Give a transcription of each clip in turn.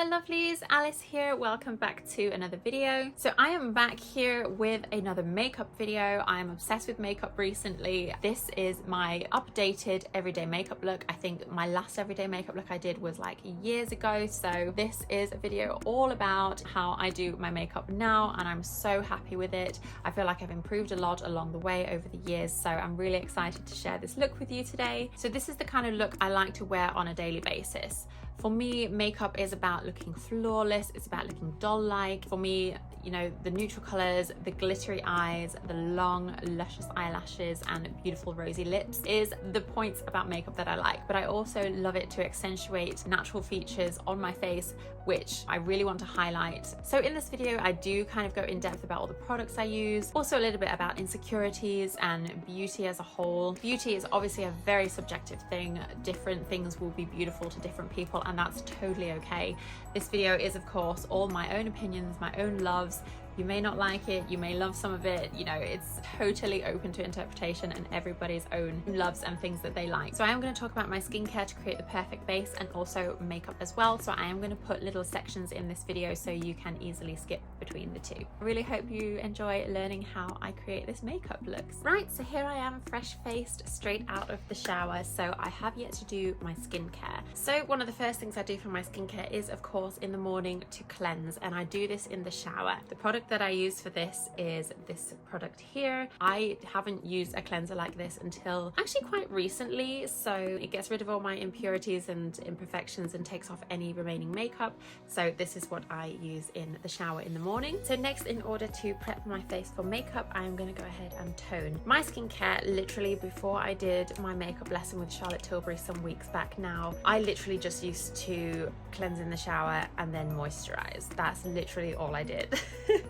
my lovelies, Alice here. Welcome back to another video. So I am back here with another makeup video. I'm obsessed with makeup recently. This is my updated everyday makeup look. I think my last everyday makeup look I did was like years ago. So this is a video all about how I do my makeup now, and I'm so happy with it. I feel like I've improved a lot along the way over the years, so I'm really excited to share this look with you today. So this is the kind of look I like to wear on a daily basis. For me, makeup is about looking flawless, it's about looking doll-like. For me, you know, the neutral colors, the glittery eyes, the long, luscious eyelashes, and beautiful rosy lips is the points about makeup that I like. But I also love it to accentuate natural features on my face, which I really want to highlight. So in this video, I do kind of go in depth about all the products I use, also a little bit about insecurities and beauty as a whole. Beauty is obviously a very subjective thing. Different things will be beautiful to different people, and that's totally okay. This video is, of course, all my own opinions, my own loves. You may not like it, you may love some of it, you know, it's totally open to interpretation and everybody's own loves and things that they like. So I am going to talk about my skincare to create the perfect base, and also makeup as well. So I am going to put little sections in this video so you can easily skip between the two. I really hope you enjoy learning how I create this makeup look. Right, so here I am, fresh faced, straight out of the shower. So I have yet to do my skincare. So one of the first things I do for my skincare is, of course, in the morning to cleanse, and I do this in the shower. The product that I use for this is this product here. I haven't used a cleanser like this until actually quite recently, so it gets rid of all my impurities and imperfections and takes off any remaining makeup. So this is what I use in the shower in the morning. So next, in order to prep my face for makeup, I am going to go ahead and tone. My skincare, literally before I did my makeup lesson with Charlotte Tilbury some weeks back now, I literally just used to cleanse in the shower and then moisturize. That's literally all I did.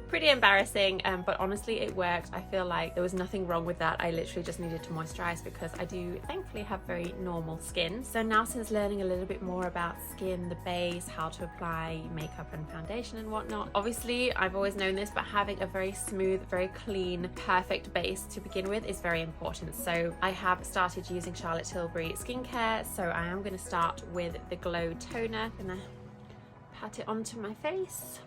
Pretty embarrassing, but honestly it worked. I feel like there was nothing wrong with that. I literally just needed to moisturize because I do thankfully have very normal skin. So now, since learning a little bit more about skin, the base, how to apply makeup and foundation and whatnot, obviously I've always known this, but having a very smooth, very clean, perfect base to begin with is very important. So I have started using Charlotte Tilbury skincare. So I am going to start with the Glow toner. I'm gonna pat it onto my face.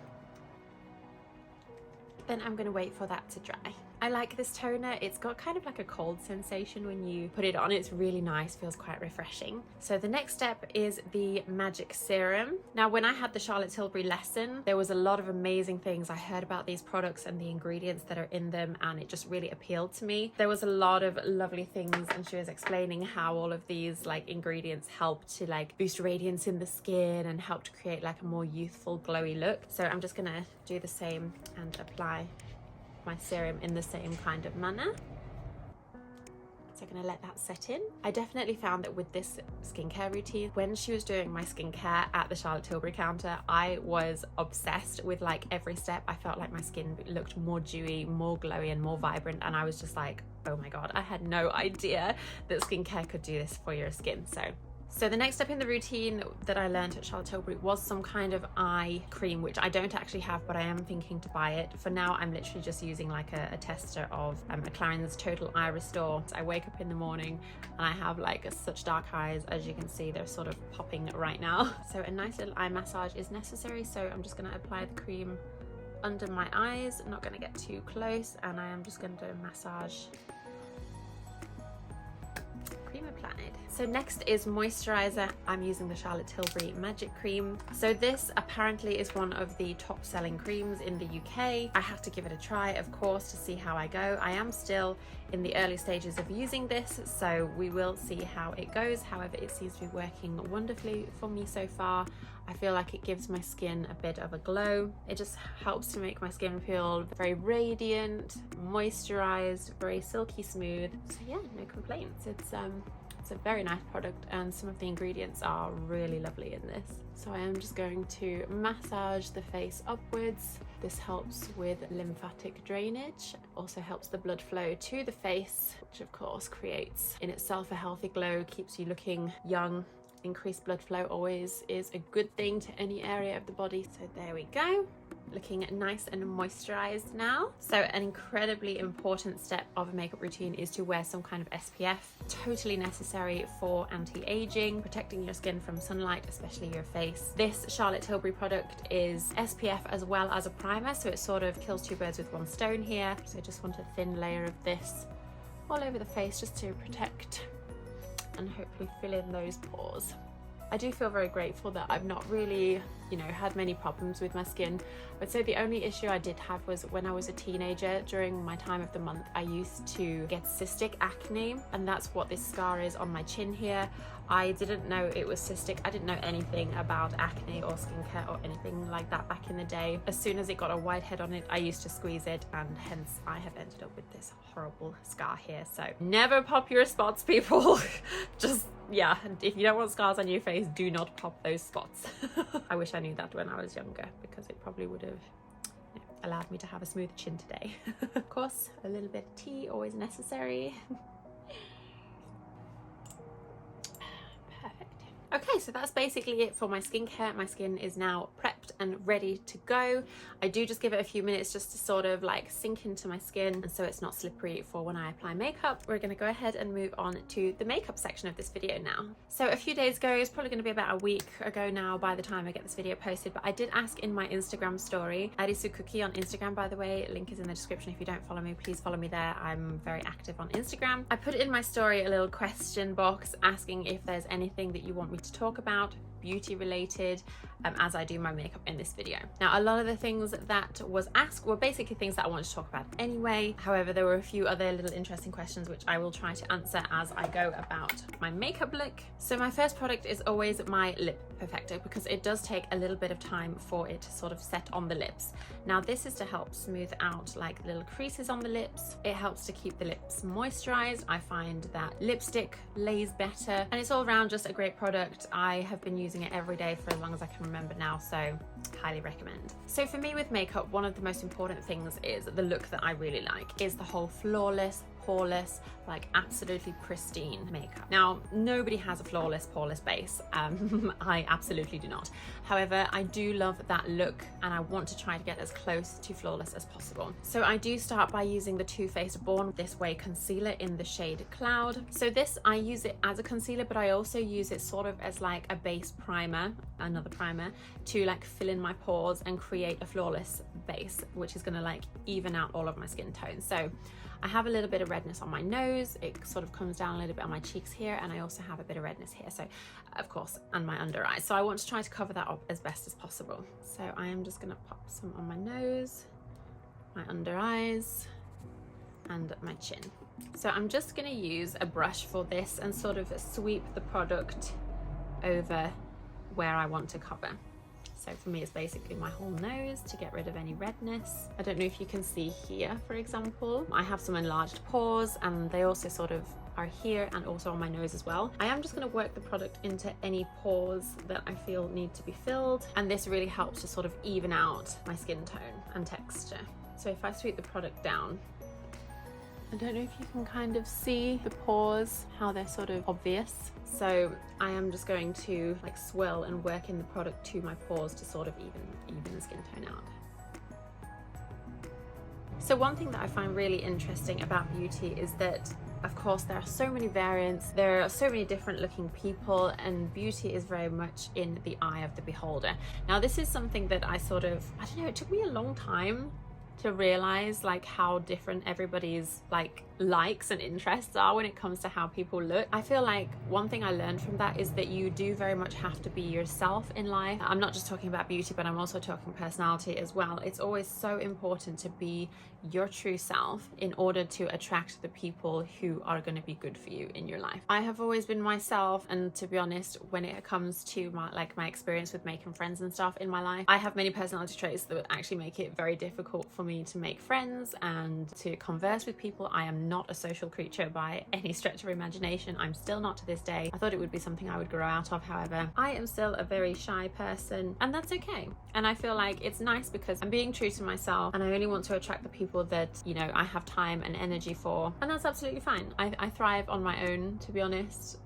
Then I'm going to wait for that to dry. I like this toner. It's got kind of like a cold sensation when you put it on. It's really nice, feels quite refreshing. So the next step is the Magic Serum. Now, when I had the Charlotte Tilbury lesson, there was a lot of amazing things I heard about these products and the ingredients that are in them, and it just really appealed to me. There was a lot of lovely things, and she was explaining how all of these like ingredients help to like boost radiance in the skin and help to create like a more youthful, glowy look. So I'm just gonna do the same and apply my serum in the same kind of manner. So I'm going to let that set in. I definitely found that with this skincare routine, when she was doing my skincare at the Charlotte Tilbury counter, I was obsessed with like every step. I felt like my skin looked more dewy, more glowy, and more vibrant, and I was just like, oh my god, I had no idea that skincare could do this for your skin. So the next step in the routine that I learned at Charlotte Tilbury was some kind of eye cream, which I don't actually have, but I am thinking to buy it. For now, I'm literally just using like a tester of 𝓘𝓷𝓼𝓽𝓪's Total Eye Restore. So I wake up in the morning and I have like such dark eyes. As you can see, they're sort of popping right now. So a nice little eye massage is necessary. So I'm just going to apply the cream under my eyes. I'm not going to get too close, and I am just going to massage. Cream applied. So next is moisturizer. I'm using the Charlotte Tilbury Magic Cream. So this apparently is one of the top selling creams in the UK. I have to give it a try, of course, to see how I go. I am still in the early stages of using this, so we will see how it goes. However, it seems to be working wonderfully for me so far. I feel like it gives my skin a bit of a glow. It just helps to make my skin feel very radiant, moisturized, very silky smooth. So yeah, no complaints. It's a very nice product, and some of the ingredients are really lovely in this. So I am just going to massage the face upwards. This helps with lymphatic drainage, also helps the blood flow to the face, which of course creates in itself a healthy glow, keeps you looking young increased blood flow always is a good thing to any area of the body. So there we go. Looking nice and moisturized now. So an incredibly important step of a makeup routine is to wear some kind of SPF. Totally necessary for anti-aging, protecting your skin from sunlight, especially your face. This Charlotte Tilbury product is SPF as well as a primer, so it sort of kills two birds with one stone here. So I just want a thin layer of this all over the face just to protect and hopefully fill in those pores. I do feel very grateful that I've not really, you know, had many problems with my skin. I'd say the only issue I did have was when I was a teenager. During my time of the month, I used to get cystic acne, and that's what this scar is on my chin here. I didn't know it was cystic. I didn't know anything about acne or skincare or anything like that back in the day. As soon as it got a white head on it, I used to squeeze it, and hence I have ended up with this horrible scar here. So never pop your spots, people. Just, yeah, if you don't want scars on your face, do not pop those spots. I wish I knew that when I was younger, because it probably would have, you know, allowed me to have a smooth chin today. Of course, a little bit of tea, always necessary. Okay, so that's basically it for my skincare. My skin is now prepped and ready to go. I do just give it a few minutes just to sort of like sink into my skin, and so it's not slippery for when I apply makeup. We're gonna go ahead and move on to the makeup section of this video now. So a few days ago, it's probably gonna be about a week ago now by the time I get this video posted, but I did ask in my Instagram story, arisucookie on Instagram, by the way, link is in the description. If you don't follow me, please follow me there. I'm very active on Instagram. I put in my story a little question box asking if there's anything that you want me to talk about, beauty related, as I do my makeup in this video. Now, a lot of the things that was asked were basically things that I wanted to talk about anyway. However, there were a few other little interesting questions which I will try to answer as I go about my makeup look. So my first product is always my lip perfector, because it does take a little bit of time for it to sort of set on the lips. Now, this is to help smooth out like little creases on the lips. It helps to keep the lips moisturized. I find that lipstick lays better, and it's all around just a great product. I have been using it every day for as long as I can remember now, so highly recommend. So for me with makeup, one of the most important things is the look that I really like is the whole flawless, poreless, like absolutely pristine makeup. Now, nobody has a flawless, poreless base. I absolutely do not. However, I do love that look, and I want to try to get as close to flawless as possible. So I do start by using the Too Faced Born This Way concealer in the shade Cloud. So this, I use it as a concealer, but I also use it sort of as like a base primer, another primer, to like fill in my pores and create a flawless base, which is gonna like even out all of my skin tones. So I have a little bit of redness on my nose. It sort of comes down a little bit on my cheeks here, and I also have a bit of redness here, so of course, and my under eyes. So I want to try to cover that up as best as possible. So I am just gonna pop some on my nose, my under eyes, and my chin. So I'm just gonna use a brush for this and sort of sweep the product over where I want to cover. So for me, it's basically my whole nose to get rid of any redness. I don't know if you can see here, for example, I have some enlarged pores, and they also sort of are here and also on my nose as well. I am just going to work the product into any pores that I feel need to be filled, and this really helps to sort of even out my skin tone and texture. So if I sweep the product down, I don't know if you can kind of see the pores, how they're sort of obvious. So I am just going to like swirl and work in the product to my pores to sort of even the skin tone out. So one thing that I find really interesting about beauty is that, of course, there are so many variants, there are so many different looking people, and beauty is very much in the eye of the beholder. Now, this is something that I don't know, it took me a long time to realize like how different everybody's like likes and interests are when it comes to how people look. I feel like one thing I learned from that is that you do very much have to be yourself in life. I'm not just talking about beauty, but I'm also talking personality as well. It's always so important to be your true self in order to attract the people who are going to be good for you in your life. I have always been myself, and to be honest, when it comes to my experience with making friends and stuff in my life, I have many personality traits that would actually make it very difficult for me to make friends and to converse with people. I am am not a social creature by any stretch of imagination. I'm still not to this day. I thought it would be something I would grow out of. However, I am still a very shy person, and that's okay. And I feel like it's nice because I'm being true to myself, and I only want to attract the people that, you know, I have time and energy for, and that's absolutely fine. I thrive on my own, to be honest.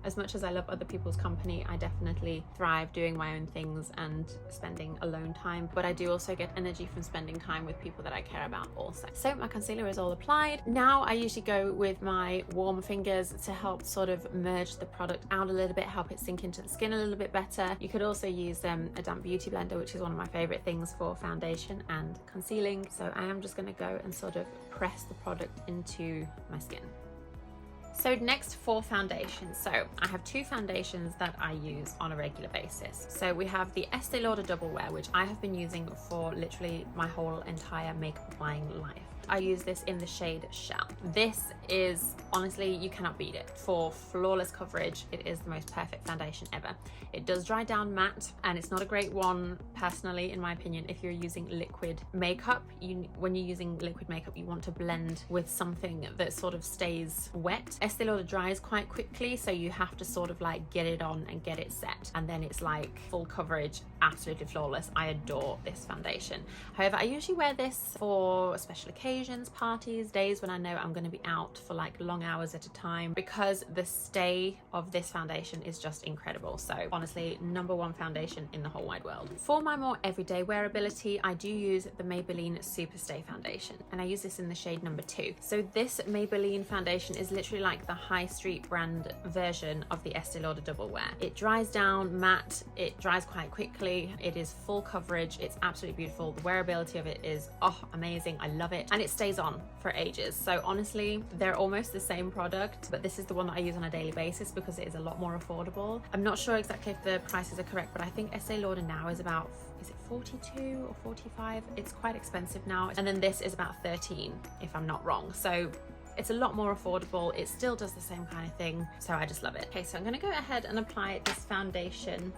As much as I love other people's company, I definitely thrive doing my own things and spending alone time, but I do also get energy from spending time with people that I care about also. So my concealer is all applied. Now I usually go with my warm fingers to help sort of merge the product out a little bit, help it sink into the skin a little bit better. You could also use a damp beauty blender, which is one of my favorite things for foundation and concealing. So I am just going to go and sort of press the product into my skin. So next, for foundations. So I have two foundations that I use on a regular basis. So we have the Estee Lauder Double Wear, which I have been using for literally my whole entire makeup applying life. I use this in the shade Shell. This is, honestly, you cannot beat it. For flawless coverage, it is the most perfect foundation ever. It does dry down matte, and it's not a great one, personally, in my opinion, if you're using liquid makeup. When you're using liquid makeup, you want to blend with something that sort of stays wet. Estee Lauder dries quite quickly, so you have to sort of like get it on and get it set, and then it's like full coverage, absolutely flawless. I adore this foundation. However, I usually wear this for special occasions, parties, days when I know I'm going to be out for like long hours at a time, because the stay of this foundation is just incredible. So honestly, #1 foundation in the whole wide world. For my more everyday wearability, I do use the Maybelline Super Stay foundation, and I use this in the shade #2. So this Maybelline foundation is literally like the high street brand version of the Estee Lauder Double Wear. It dries down matte, it dries quite quickly, it is full coverage, it's absolutely beautiful. The wearability of it is amazing. I love it, and it stays on for ages. So honestly, they're almost the same product, but this is the one that I use on a daily basis because it is a lot more affordable. I'm not sure exactly if the prices are correct, but I think Estee Lauder now is about, is it 42 or 45? It's quite expensive now. And then this is about 13, if I'm not wrong. So it's a lot more affordable. It still does the same kind of thing, so I just love it. Okay, so I'm gonna go ahead and apply this foundation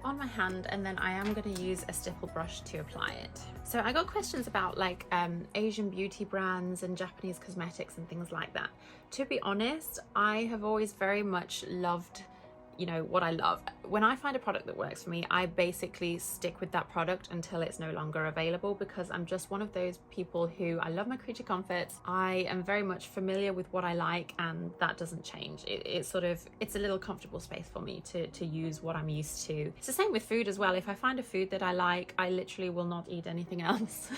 on my hand, and then I am going to use a stipple brush to apply it. So I got questions about like Asian beauty brands and Japanese cosmetics and things like that. To be honest, I have always very much loved, you know, what I love. When I find a product that works for me, I basically stick with that product until it's no longer available, because I'm just one of those people who, I love my creature comforts. I am very much familiar with what I like, and that doesn't change. It's a little comfortable space for me to use what I'm used to. It's the same with food as well. If I find a food that I like, I literally will not eat anything else.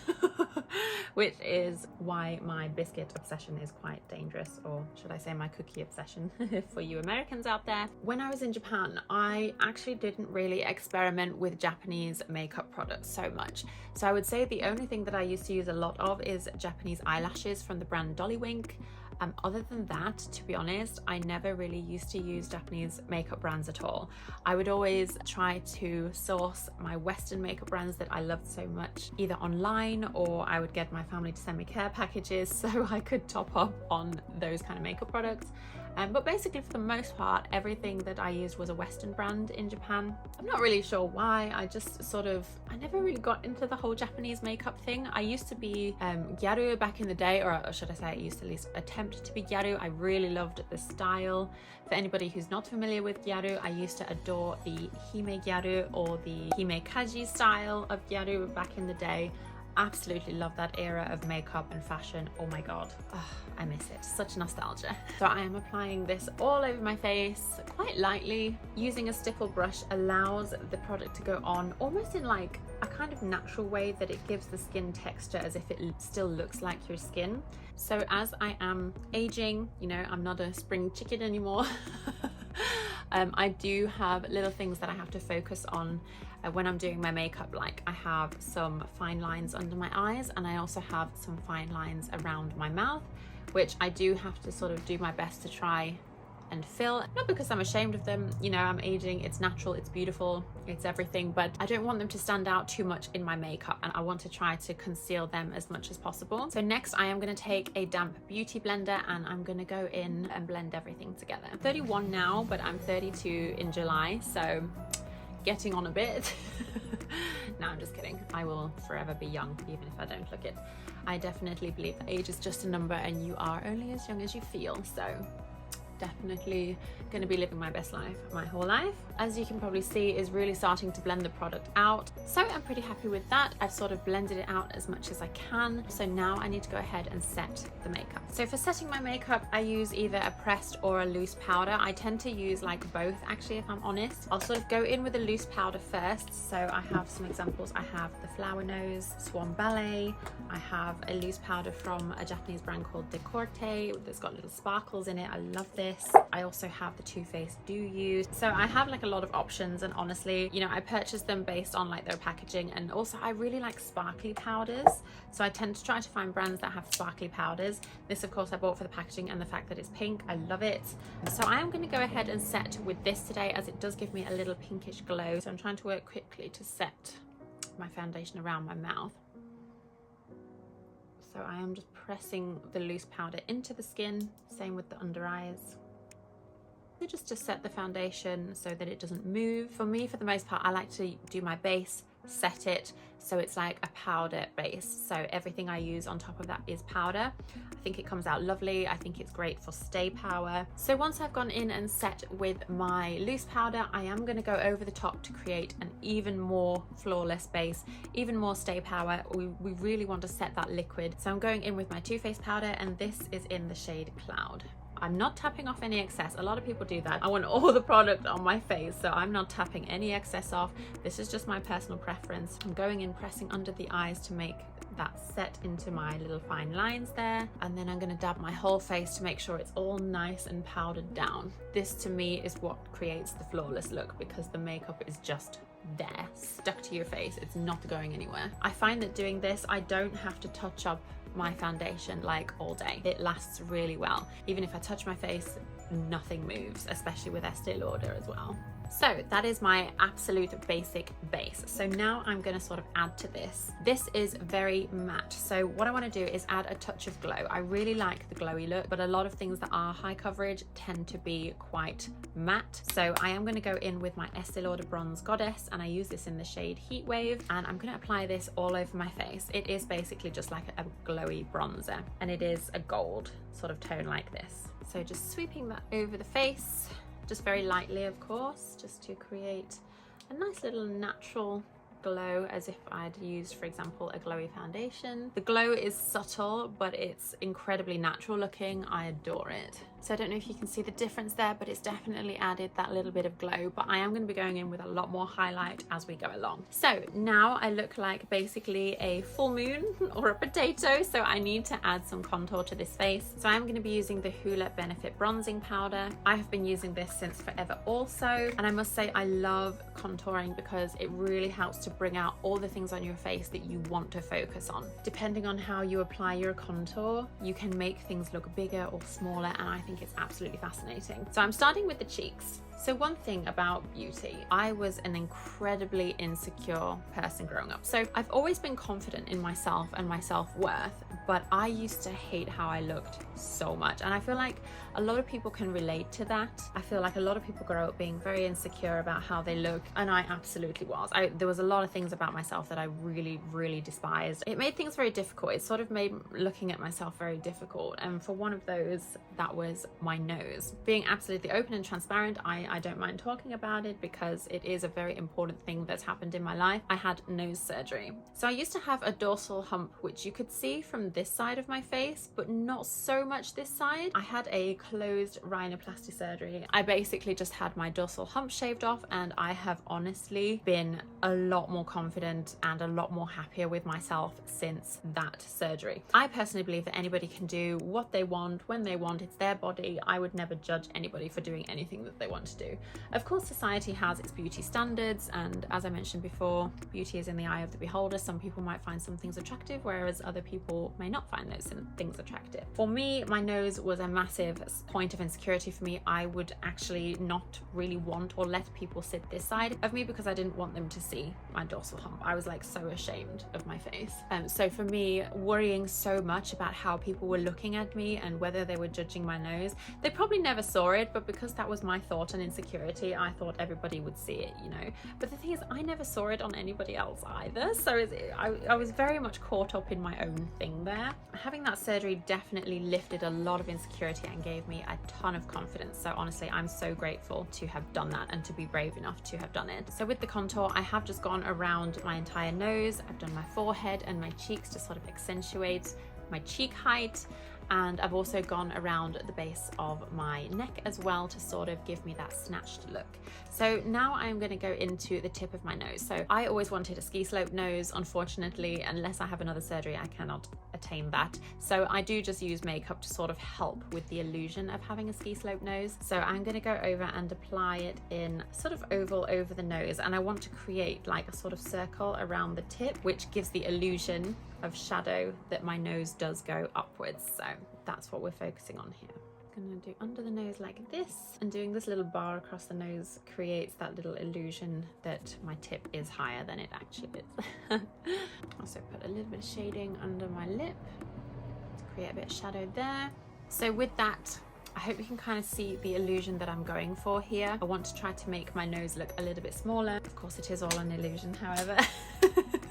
Which is why my biscuit obsession is quite dangerous, or should I say my cookie obsession for you Americans out there. When I was in Japan, I actually didn't really experiment with Japanese makeup products so much. So I would say the only thing that I used to use a lot of is Japanese eyelashes from the brand 𝓘𝓷𝓼𝓽𝓪. Other than that, to be honest, I never really used to use Japanese makeup brands at all. I would always try to source my Western makeup brands that I loved so much, either online, or I would get my family to send me care packages so I could top up on those kind of makeup products. But basically, for the most part, everything that I used was a Western brand in Japan. I'm not really sure why. I just I never really got into the whole Japanese makeup thing. I used to be 𝓘𝓷𝓼 back in the day, or should I say I used to at least attempt to be 𝓘𝓷𝓼. I really loved the style. For anybody who's not familiar with 𝓘𝓷𝓼, I used to adore the hime 𝓘𝓷 or the himekaji style of 𝓘𝓷𝓼 back in the day. Absolutely love that era of makeup and fashion. Oh my god, I miss it. Such nostalgia. So I am applying this all over my face quite lightly. Using a stipple brush allows the product to go on almost in like a kind of natural way, that it gives the skin texture as if it still looks like your skin. So as I am aging, you know, I'm not a spring chicken anymore. I do have little things that I have to focus on when I'm doing my makeup. Like, I have some fine lines under my eyes, and I also have some fine lines around my mouth, which I do have to sort of do my best to try and fill. Not because I'm ashamed of them, you know, I'm aging, it's natural, it's beautiful, it's everything, but I don't want them to stand out too much in my makeup, and I want to try to conceal them as much as possible. So next I am going to take a damp beauty blender, and I'm going to go in and blend everything together. I'm 31 now, but I'm 32 in July, so getting on a bit. No, I'm just kidding. I will forever be young, even if I don't look it. I definitely believe that age is just a number and you are only as young as you feel. So definitely going to be living my best life my whole life. As you can probably see, is really starting to blend the product out. So I'm pretty happy with that. I've sort of blended it out as much as I can. So now I need to go ahead and set the makeup. So for setting my makeup, I use either a pressed or a loose powder. I tend to use like both, actually, if I'm honest. I'll sort of go in with a loose powder first. So I have some examples. I have the Flower Nose Swan Ballet. I have a loose powder from a Japanese brand called 𝓘𝓷𝓼𝓽𝓪 that's got little sparkles in it. I love this. I also have the Too Faced Do You. So I have like a lot of options, and honestly, you know, I purchased them based on like their packaging, and also I really like sparkly powders. So I tend to try to find brands that have sparkly powders. This of course I bought for the packaging and the fact that it's pink. I love it. So I am going to go ahead and set with this today, as it does give me a little pinkish glow. So I'm trying to work quickly to set my foundation around my mouth. So I am just pressing the loose powder into the skin, same with the under eyes. Just to set the foundation so that it doesn't move. For me, for the most part, I like to do my base, set it so it's like a powder base. So everything I use on top of that is powder. I think it comes out lovely. I think it's great for stay power. So once I've gone in and set with my loose powder, I am going to go over the top to create an even more flawless base, even more stay power. We really want to set that liquid. So I'm going in with my Too Faced powder, and this is in the shade Cloud. I'm not tapping off any excess. A lot of people do that. I want all the product on my face, so I'm not tapping any excess off. This is just my personal preference. I'm going in, pressing under the eyes to make that set into my little fine lines there, and then I'm going to dab my whole face to make sure it's all nice and powdered down. This to me is what creates the flawless look, because the makeup is just there, stuck to your face. It's not going anywhere. I find that doing this, I don't have to touch up my foundation like all day. It lasts really well. Even if I touch my face, nothing moves, especially with Estee Lauder as well. So that is my absolute basic base. So now I'm going to sort of add to this. This is very matte. So what I want to do is add a touch of glow. I really like the glowy look, but a lot of things that are high coverage tend to be quite matte. So I am going to go in with my Estee Lauder Bronze Goddess, and I use this in the shade Heat Wave, and I'm going to apply this all over my face. It is basically just like a glowy bronzer, and it is a gold sort of tone like this. So just sweeping that over the face, just very lightly, of course, just to create a nice little natural glow, as if I'd used, for example, a glowy foundation. The glow is subtle, but it's incredibly natural looking. I adore it. So I don't know if you can see the difference there, but it's definitely added that little bit of glow. But I am going to be going in with a lot more highlight as we go along. So now I look like basically a full moon or a potato. So I need to add some contour to this face. So I'm going to be using the Hoola Benefit Bronzing Powder. I have been using this since forever also. And I must say I love contouring because it really helps to bring out all the things on your face that you want to focus on. Depending on how you apply your contour, you can make things look bigger or smaller, and I think it's absolutely fascinating. So I'm starting with the cheeks. So one thing about beauty, I was an incredibly insecure person growing up. So I've always been confident in myself and my self-worth, but I used to hate how I looked so much. And I feel like a lot of people can relate to that. I feel like a lot of people grow up being very insecure about how they look, and I absolutely was. There was a lot of things about myself that I really, really despised. It made things very difficult. It sort of made looking at myself very difficult. And for one of those, that was my nose. Being absolutely open and transparent, I don't mind talking about it because it is a very important thing that's happened in my life. I had nose surgery. So I used to have a dorsal hump, which you could see from this side of my face, but not so much this side. I had a closed rhinoplasty surgery. I basically just had my dorsal hump shaved off, and I have honestly been a lot more confident and a lot more happier with myself since that surgery. I personally believe that anybody can do what they want when they want. It's their body. I would never judge anybody for doing anything that they want to do. Of course, society has its beauty standards, and as I mentioned before, beauty is in the eye of the beholder. Some people might find some things attractive, whereas other people may not find those things attractive. For me, my nose was a massive point of insecurity for me. I would actually not really want or let people sit this side of me because I didn't want them to see my dorsal hump. I was like so ashamed of my face. So for me, worrying so much about how people were looking at me and whether they were judging my nose, they probably never saw it, but because that was my thought and insecurity. I thought everybody would see it, you know, but the thing is I never saw it on anybody else either, so I was very much caught up in my own thing there. Having that surgery definitely lifted a lot of insecurity and gave me a ton of confidence, so honestly I'm so grateful to have done that and to be brave enough to have done it. So with the contour, I have just gone around my entire nose. I've done my forehead and my cheeks to sort of accentuate my cheek height, and I've also gone around the base of my neck as well to sort of give me that snatched look. So now I'm going to go into the tip of my nose. So I always wanted a ski slope nose. Unfortunately, unless I have another surgery, I cannot attain that. So I do just use makeup to sort of help with the illusion of having a ski slope nose. So I'm going to go over and apply it in sort of oval over the nose, and I want to create like a sort of circle around the tip, which gives the illusion of shadow that my nose does go upwards. So that's what we're focusing on here. I'm gonna do under the nose like this, and doing this little bar across the nose creates that little illusion that my tip is higher than it actually is. Also put a little bit of shading under my lip to create a bit of shadow there. So with that, I hope you can kind of see the illusion that I'm going for here. I want to try to make my nose look a little bit smaller. Of course it is all an illusion, however.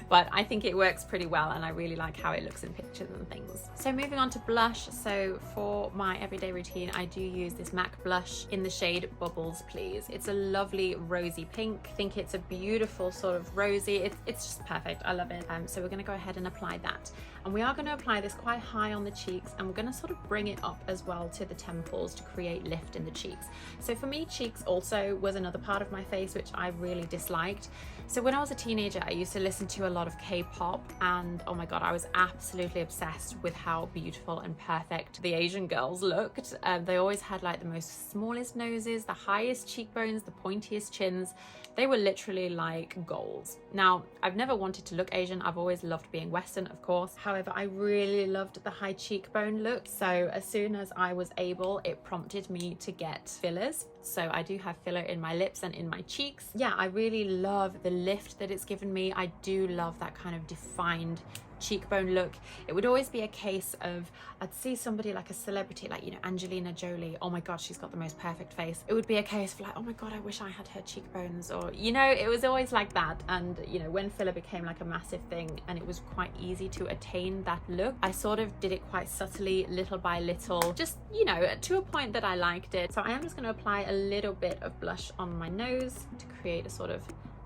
But I think it works pretty well, and I really like how it looks in pictures and things. So moving on to blush. So for my everyday routine, I do use this MAC blush in the shade Bubbles Please. It's a lovely rosy pink. I think it's a beautiful sort of rosy. It's just perfect. I love it. So we're going to go ahead and apply that. And we are going to apply this quite high on the cheeks, and we're going to sort of bring it up as well to the temples to create lift in the cheeks. So for me, cheeks also was another part of my face which I really disliked. So when I was a teenager, I used to listen to a lot of K-pop, and oh my god, I was absolutely obsessed with how beautiful and perfect the Asian girls looked. They always had like the most smallest noses, the highest cheekbones, the pointiest chins. They were literally like goals. Now, I've never wanted to look Asian. I've always loved being Western, of course. However, I really loved the high cheekbone look. So as soon as I was able, it prompted me to get fillers. So I do have filler in my lips and in my cheeks. Yeah, I really love the lift that it's given me. I do love that kind of defined cheekbone look. It would always be a case of, I'd see somebody like a celebrity, like, you know, Angelina Jolie. Oh my god, she's got the most perfect face. It would be a case of like, oh my god, I wish I had her cheekbones, or, you know, it was always like that. And, you know, when filler became like a massive thing and it was quite easy to attain that look, I sort of did it quite subtly, little by little, just, you know, to a point that I liked it. So I am just going to apply a little bit of blush on my nose to create a sort of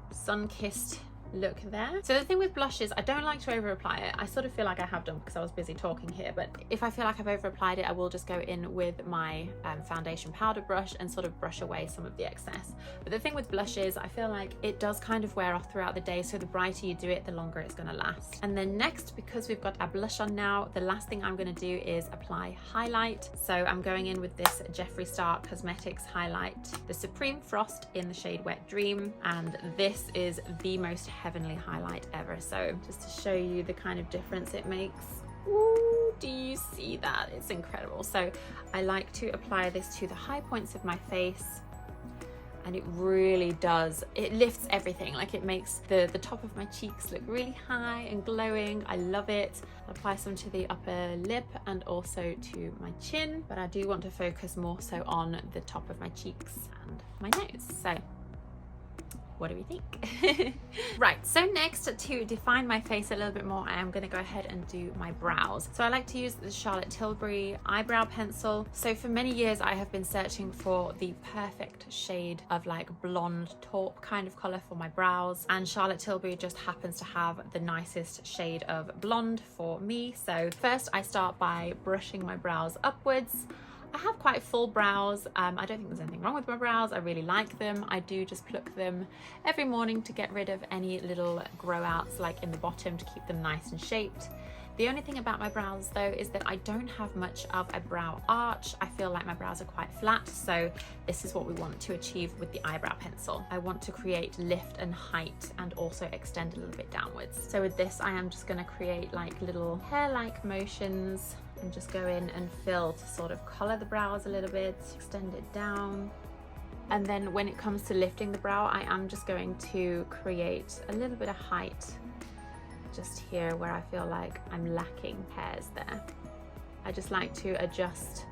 sun-kissed look there. So the thing with blush is I don't like to over apply it. I sort of feel like I have done because I was busy talking here, but if I feel like I've over applied it, I will just go in with my foundation powder brush and sort of brush away some of the excess. But the thing with blush is I feel like it does kind of wear off throughout the day, so the brighter you do it, the longer it's going to last. And then next, because we've got our blush on now, the last thing I'm going to do is apply highlight. So I'm going in with this Jeffree Star Cosmetics highlight, the Supreme Frost in the shade Wet Dream, and this is the most heavenly highlight ever. So just to show you the kind of difference it makes. Ooh, do you see that? It's incredible. So I like to apply this to the high points of my face, and it really does, it lifts everything. Like, it makes the top of my cheeks look really high and glowing. I love it. I'll apply some to the upper lip and also to my chin, but I do want to focus more so on the top of my cheeks and my nose. So what do we think? Right, so next, to define my face a little bit more, I am going to go ahead and do my brows. So I like to use the Charlotte Tilbury eyebrow pencil. So for many years I have been searching for the perfect shade of like blonde taupe kind of color for my brows, and Charlotte Tilbury just happens to have the nicest shade of blonde for me. So first I start by brushing my brows upwards. I have quite full brows. I don't think there's anything wrong with my brows. I really like them. I do just pluck them every morning to get rid of any little grow outs like in the bottom to keep them nice and shaped. The only thing about my brows though is that I don't have much of a brow arch. I feel like my brows are quite flat, so this is what we want to achieve with the eyebrow pencil. I want to create lift and height and also extend a little bit downwards. So with this I am just going to create like little hair-like motions and just go in and fill to sort of color the brows a little bit, extend it down. And then when it comes to lifting the brow, I am just going to create a little bit of height just here where I feel like I'm lacking hairs there. I just like to adjust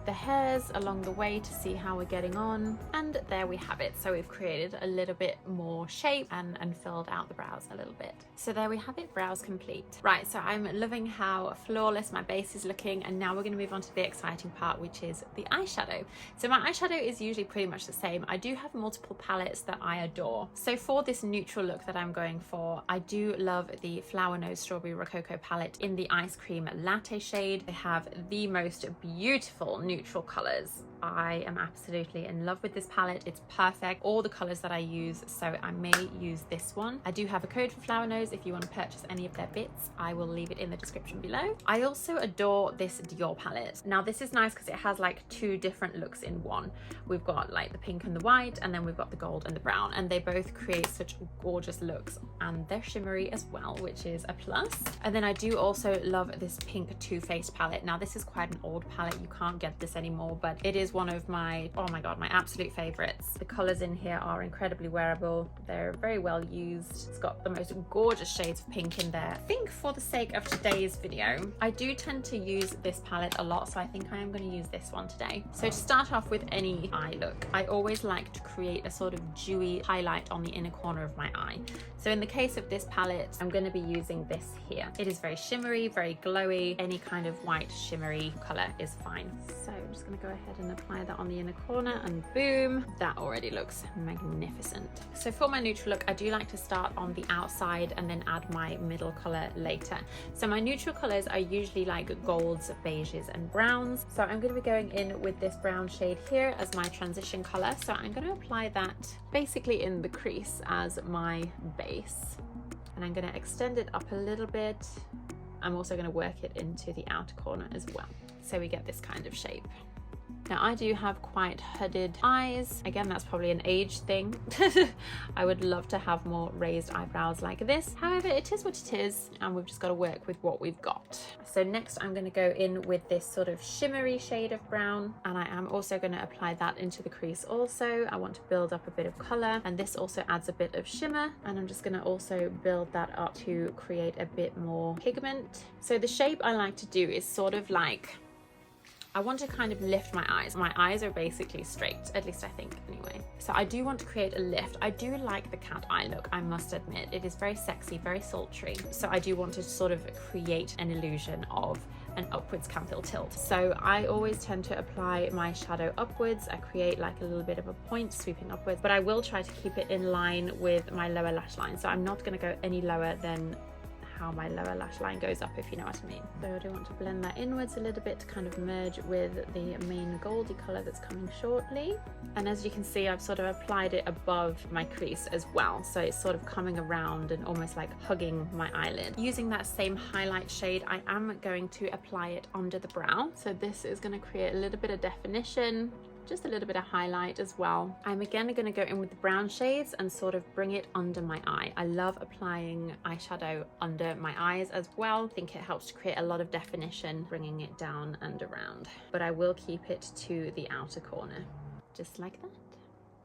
the hairs along the way to see how we're getting on. And there we have it. So we've created a little bit more shape and filled out the brows a little bit. So there we have it, brows complete. Right, so I'm loving how flawless my base is looking, and now we're going to move on to the exciting part, which is the eyeshadow. So my eyeshadow is usually pretty much the same. I do have multiple palettes that I adore. So for this neutral look that I'm going for, I do love the Flower Nose Strawberry Rococo palette in the Ice Cream Latte shade. They have the most beautiful neutral colors. I am absolutely in love with this palette. It's perfect. All the colors that I use, so I may use this one. I do have a code for Flower Nose if you want to purchase any of their bits. I will leave it in the description below. I also adore this Dior palette. Now this is nice because it has like two different looks in one. We've got like the pink and the white, and then we've got the gold and the brown, and they both create such gorgeous looks, and they're shimmery as well, which is a plus. And then I do also love this pink Too Faced palette. Now this is quite an old palette. You can't get this anymore, but it is one of my, oh my god, my absolute favorites. The colors in here are incredibly wearable. They're very well used. It's got the most gorgeous shades of pink in there. I think for the sake of today's video, I do tend to use this palette a lot, so I think I am going to use this one today. So to start off with any eye look, I always like to create a sort of dewy highlight on the inner corner of my eye. So in the case of this palette, I'm going to be using this here. It is very shimmery, very glowy. Any kind of white shimmery color is fine. So I'm just going to go ahead and apply that on the inner corner, and boom, that already looks magnificent. So for my neutral look, I do like to start on the outside and then add my middle color later. So my neutral colors are usually like golds, beiges and browns. So I'm going to be going in with this brown shade here as my transition color. So I'm going to apply that basically in the crease as my base, and I'm going to extend it up a little bit. I'm also going to work it into the outer corner as well, so we get this kind of shape. Now I do have quite hooded eyes. Again, that's probably an age thing. I would love to have more raised eyebrows like this. However, it is what it is, and we've just got to work with what we've got. So next I'm going to go in with this sort of shimmery shade of brown, and I am also going to apply that into the crease also. I want to build up a bit of color, and this also adds a bit of shimmer, and I'm just going to also build that up to create a bit more pigment. So the shape I like to do is sort of like, I want to kind of lift my eyes. My eyes are basically straight, at least I think anyway. So I do want to create a lift. I do like the cat eye look, I must admit. It is very sexy, very sultry. So I do want to sort of create an illusion of an upwards canthil tilt. So I always tend to apply my shadow upwards. I create like a little bit of a point sweeping upwards, but I will try to keep it in line with my lower lash line. So I'm not going to go any lower than how my lower lash line goes up, if you know what I mean. So I do want to blend that inwards a little bit to kind of merge with the main goldy color that's coming shortly. And as you can see, I've sort of applied it above my crease as well, so it's sort of coming around and almost like hugging my eyelid. Using that same highlight shade, I am going to apply it under the brow. So this is going to create a little bit of definition, just a little bit of highlight as well. I'm again going to go in with the brown shades and sort of bring it under my eye. I love applying eyeshadow under my eyes as well. I think it helps to create a lot of definition, bringing it down and around. But I will keep it to the outer corner, just like that.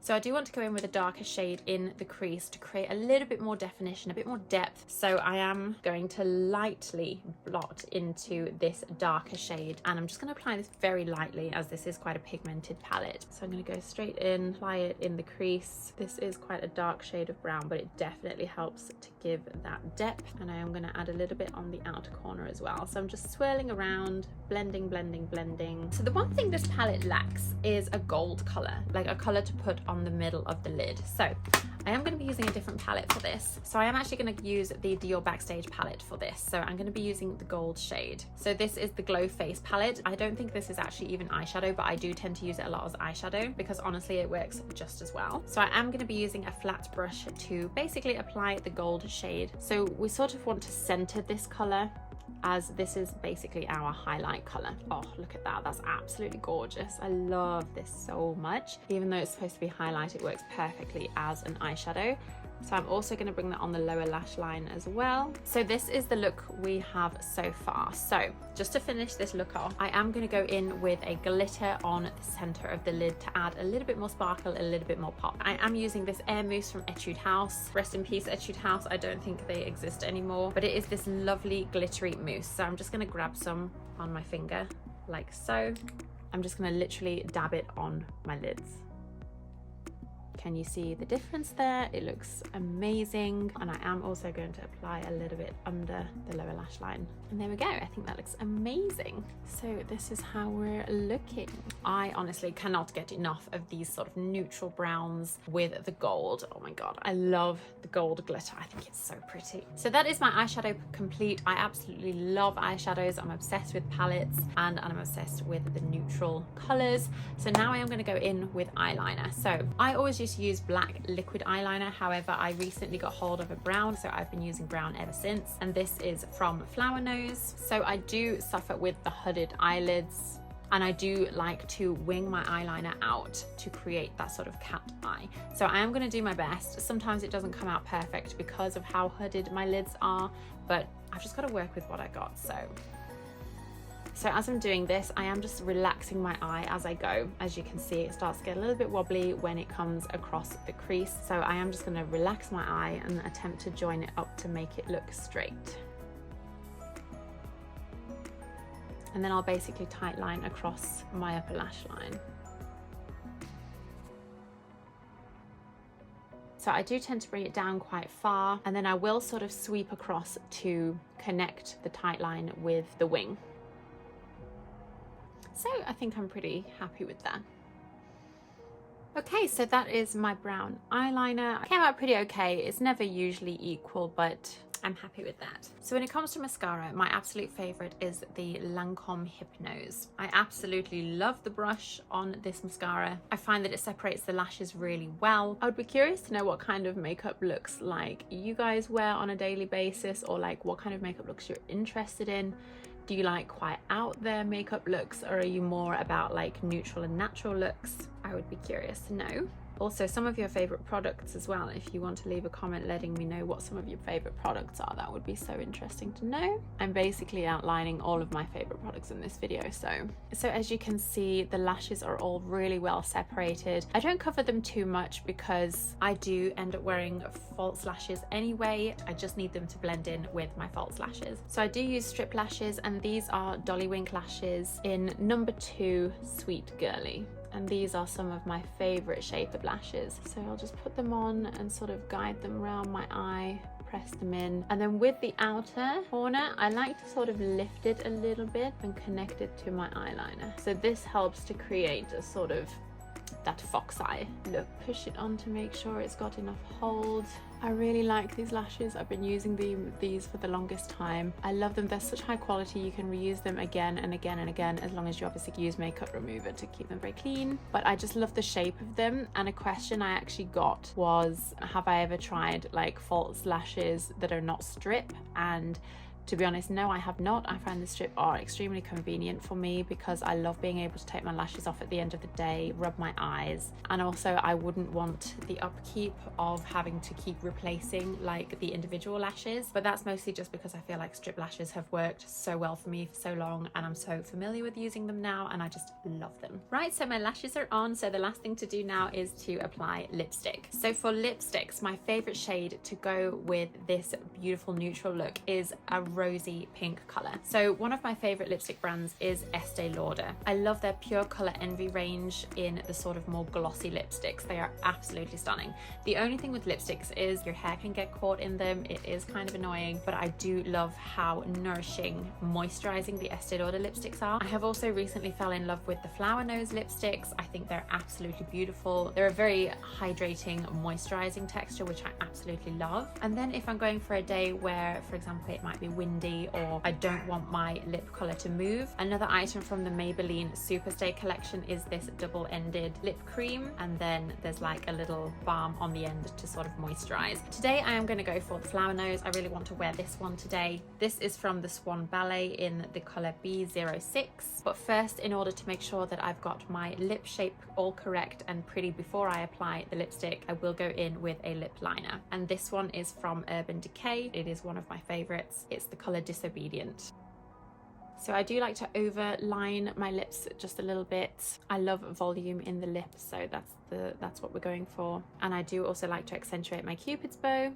So I do want to go in with a darker shade in the crease to create a little bit more definition, a bit more depth. So I am going to lightly blot into this darker shade, and I'm just going to apply this very lightly as this is quite a pigmented palette. So I'm going to go straight in, apply it in the crease. This is quite a dark shade of brown, but it definitely helps to give that depth. And I am going to add a little bit on the outer corner as well. So I'm just swirling around, blending, blending, blending. So the one thing this palette lacks is a gold color, like a color to put on the middle of the lid. So I am going to be using a different palette for this. So I am actually going to use the Dior Backstage palette for this. So I'm going to be using the gold shade. So this is the Glow Face palette. I don't think this is actually even eyeshadow, but I do tend to use it a lot as eyeshadow because honestly it works just as well. So I am going to be using a flat brush to basically apply the gold shade. So we sort of want to center this color, as this is basically our highlight color. Oh, look at that, that's absolutely gorgeous. I love this so much. Even though it's supposed to be highlight, it works perfectly as an eyeshadow. So I'm also going to bring that on the lower lash line as well. So this is the look we have so far. So just to finish this look off, I am going to go in with a glitter on the center of the lid to add a little bit more sparkle, a little bit more pop. I am using this Air Mousse from Etude House. Rest in peace, Etude House. I don't think they exist anymore, but it is this lovely glittery mousse. So I'm just going to grab some on my finger like so. I'm just gonna literally dab it on my lids. Can you see the difference there? It looks amazing. And I am also going to apply a little bit under the lower lash line. And there we go. I think that looks amazing. So this is how we're looking. I honestly cannot get enough of these sort of neutral browns with the gold. Oh my God, I love the gold glitter. I think it's so pretty. So that is my eyeshadow complete. I absolutely love eyeshadows. I'm obsessed with palettes and I'm obsessed with the neutral colors. So now I am going to go in with eyeliner. So I always used to use black liquid eyeliner. However, I recently got hold of a brown, so I've been using brown ever since. And this is from Flower Nose. So I do suffer with the hooded eyelids, and I do like to wing my eyeliner out to create that sort of cat eye. So I am going to do my best. Sometimes it doesn't come out perfect because of how hooded my lids are, but I've just got to work with what I got. So as I'm doing this, I am just relaxing my eye as I go. As you can see, it starts to get a little bit wobbly when it comes across the crease. So I am just going to relax my eye and attempt to join it up to make it look straight. And then I'll basically tight line across my upper lash line. So I do tend to bring it down quite far, and then I will sort of sweep across to connect the tight line with the wing. So I think I'm pretty happy with that. Okay, so that is my brown eyeliner. It came out pretty okay. It's never usually equal, but I'm happy with that. So when it comes to mascara, my absolute favorite is the Lancome Hypnose. I absolutely love the brush on this mascara. I find that it separates the lashes really well. I would be curious to know what kind of makeup looks like you guys wear on a daily basis, or like what kind of makeup looks you're interested in. Do you like quite out there makeup looks, or are you more about like neutral and natural looks? I would be curious to know. Also, some of your favorite products as well. If you want to leave a comment letting me know what some of your favorite products are, that would be so interesting to know. I'm basically outlining all of my favorite products in this video. So as you can see, the lashes are all really well separated. I don't cover them too much because I do end up wearing false lashes anyway. I just need them to blend in with my false lashes. So I do use strip lashes, and these are Dolly Wink lashes in number 2 Sweet Girly. And these are some of my favorite shape of lashes. So I'll just put them on and sort of guide them around my eye, press them in. And then with the outer corner, I like to sort of lift it a little bit and connect it to my eyeliner. So this helps to create a sort of that fox eye look. Push it on to make sure it's got enough hold. I really like these lashes. I've been using these for the longest time. I love them. They're such high quality. You can reuse them again and again and again, as long as you obviously use makeup remover to keep them very clean. But I just love the shape of them. And a question I actually got was, have I ever tried like false lashes that are not strip? And to be honest, no, I have not. I find the strip are extremely convenient for me because I love being able to take my lashes off at the end of the day, rub my eyes, and also I wouldn't want the upkeep of having to keep replacing like the individual lashes. But that's mostly just because I feel like strip lashes have worked so well for me for so long, and I'm so familiar with using them now, and I just love them. Right, so my lashes are on, so the last thing to do now is to apply lipstick. So for lipsticks, my favorite shade to go with this beautiful neutral look is a rosy pink color. So one of my favorite lipstick brands is Estee Lauder. I love their Pure Color Envy range in the sort of more glossy lipsticks. They are absolutely stunning. The only thing with lipsticks is your hair can get caught in them. It is kind of annoying, but I do love how nourishing, moisturizing the Estee Lauder lipsticks are. I have also recently fell in love with the Flower Nose lipsticks. I think they're absolutely beautiful. They're a very hydrating, moisturizing texture, which I absolutely love. And then if I'm going for a day where, for example, it might be windy or I don't want my lip color to move, another item from the Maybelline Superstay collection is this double-ended lip cream, and then there's like a little balm on the end to sort of moisturize. Today I am going to go for the Flower Nose. I really want to wear this one today. This is from the Swan Ballet in the color B06. But first, in order to make sure that I've got my lip shape all correct and pretty before I apply the lipstick, I will go in with a lip liner, and this one is from Urban Decay. It is one of my favorites. It's the color Disobedient. So I do like to overline my lips just a little bit. I love volume in the lips, so that's what we're going for. And I do also like to accentuate my Cupid's bow.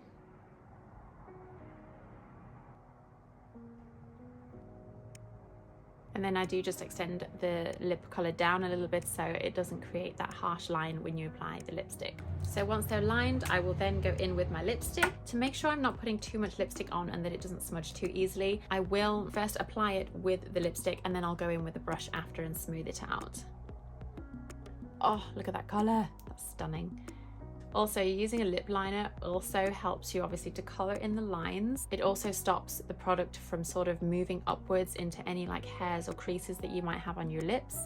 And then I do just extend the lip color down a little bit so it doesn't create that harsh line when you apply the lipstick. So once they're lined, I will then go in with my lipstick. To make sure I'm not putting too much lipstick on and that it doesn't smudge too easily, I will first apply it with the lipstick and then I'll go in with the brush after and smooth it out. Oh, look at that color. That's stunning. Also, using a lip liner also helps you obviously to color in the lines. It also stops the product from sort of moving upwards into any like hairs or creases that you might have on your lips.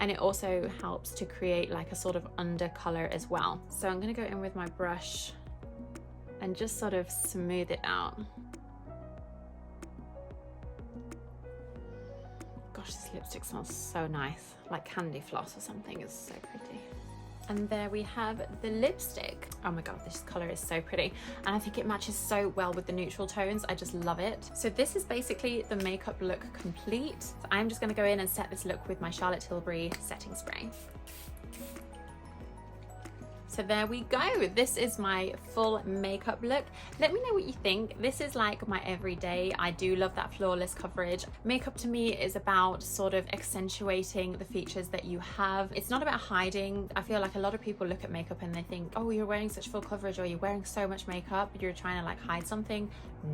And it also helps to create like a sort of under color as well. So I'm gonna go in with my brush and just sort of smooth it out. Gosh, this lipstick smells so nice. Like candy floss or something. It's so pretty. And there we have the lipstick. Oh my god, this color is so pretty. And I think it matches so well with the neutral tones. I just love it. So this is basically the makeup look complete. So I'm just gonna go in and set this look with my Charlotte Tilbury setting spray. So there we go. This is my full makeup look. Let me know what you think. This is like my everyday. I do love that flawless coverage. Makeup to me is about sort of accentuating the features that you have. It's not about hiding. I feel like a lot of people look at makeup and they think, oh, you're wearing such full coverage or you're wearing so much makeup, you're trying to like hide something.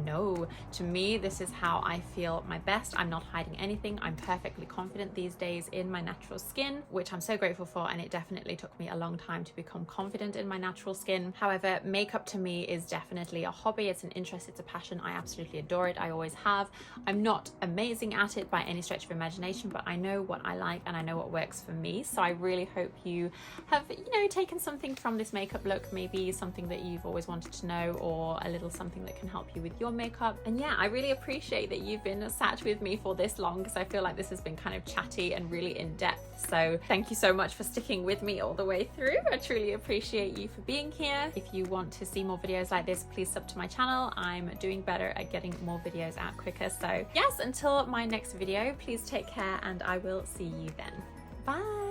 No, to me, this is how I feel my best. I'm not hiding anything. I'm perfectly confident these days in my natural skin, which I'm so grateful for. And it definitely took me a long time to become confident in my natural skin. However, makeup to me is definitely a hobby. It's an interest, it's a passion. I absolutely adore it. I always have. I'm not amazing at it by any stretch of imagination, but I know what I like and I know what works for me. So I really hope you have, taken something from this makeup look, maybe something that you've always wanted to know or a little something that can help you with your makeup. And yeah, I really appreciate that you've been sat with me for this long because I feel like this has been kind of chatty and really in depth. So thank you so much for sticking with me all the way through. I truly appreciate you for being here. If you want to see more videos like this, please sub to my channel. I'm doing better at getting more videos out quicker. So yes, until my next video, please take care and I will see you then. Bye.